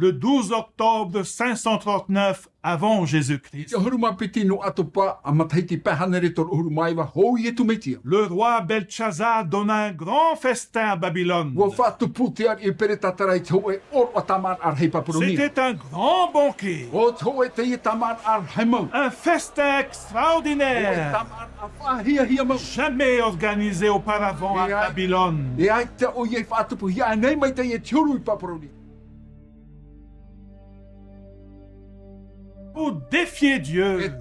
le 12 octobre 539 avant Jésus-Christ. Le roi Belchazzar donna un grand festin à Babylone. C'était un grand banquet, un festin extraordinaire, jamais organisé auparavant à Babylone. Pour défier Dieu,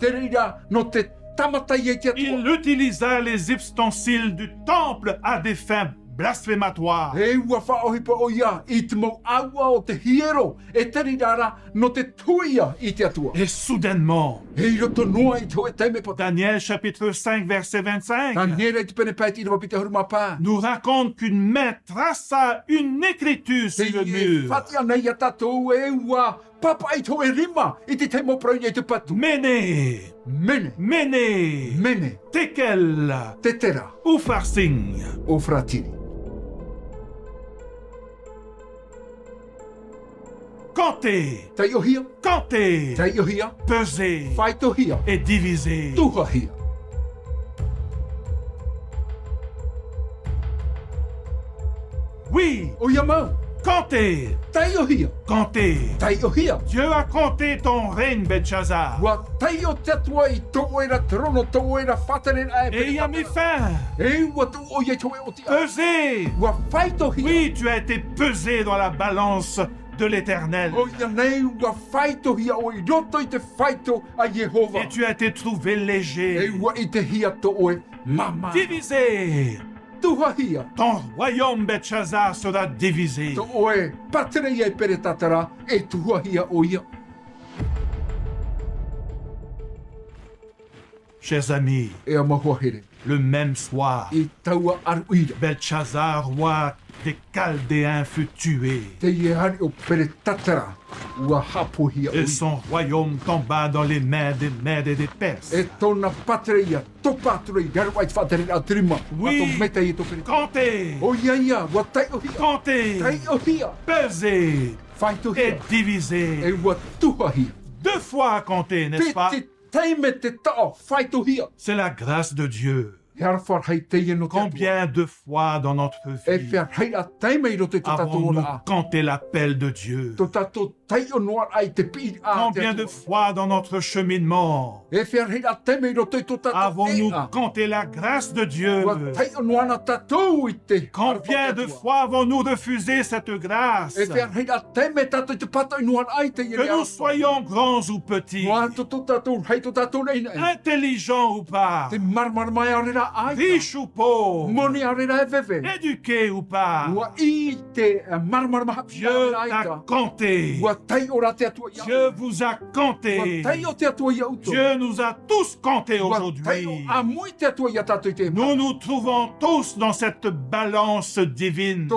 il utilisa les ustensiles du temple à des fins blasphématoires. Et soudainement, Daniel chapitre 5 verset 25 nous raconte qu'une main traça une écriture sur le mur. Méné, tekel, ou farsing. Compté, pesé et divisé. Oui, compté. Dieu a compté ton règne, Belchazzar. Et il a mis fin. Pesé. Oui, tu as été pesé dans la balance de l'Éternel. Et tu as été trouvé léger. Divisé. Ton royaume, Belchazzar, sera divisé. Chers amis, le même soir, Belchazzar, roi des Chaldéens, fut tué. Et son royaume tomba dans les mains des Mèdes et des Perses. Oui, compté, pesé et divisé. 2 fois compté, n'est-ce pas? C'est la grâce de Dieu. Combien de fois dans notre vie avons-nous compté l'appel de Dieu? Combien de fois dans notre cheminement avons-nous compté la grâce de Dieu? Combien de fois avons-nous refusé cette grâce? Que nous soyons grands ou petits, intelligents ou pas, riches ou pauvres, éduqués ou pas, Dieu t'a compté. Dieu vous a compté. Dieu nous a tous comptés aujourd'hui. Nous nous trouvons tous dans cette balance divine.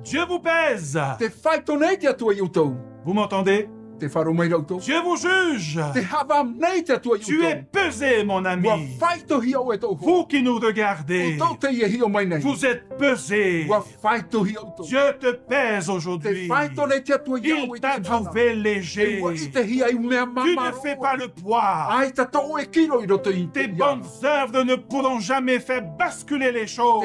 Dieu vous pèse. Vous m'entendez? Dieu vous juge. Tu es pesé, mon ami. Vous qui nous regardez, vous êtes pesé. Dieu te pèse aujourd'hui. Il t'a trouvé léger. Tu ne fais pas le poids. Tes bonnes œuvres ne pourront jamais faire basculer les choses.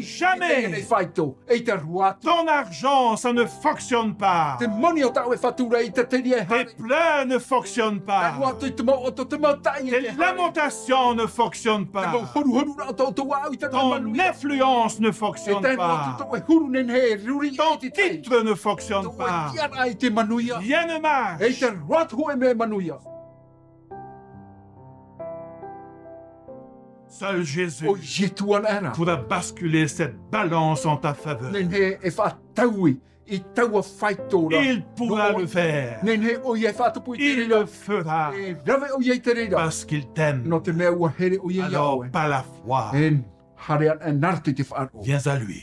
Jamais. Ton argent, ça ne fonctionne pas. Tes pleurs ne fonctionnent pas. Tes lamentations ne fonctionnent pas. Ton influence ne fonctionne pas. Ton titre ne fonctionne pas. Rien ne marche. Seul Jésus pourra basculer cette balance en ta faveur. Il pourra le faire. Il le fera. Parce qu'il t'aime. Alors, par la foi, viens à lui.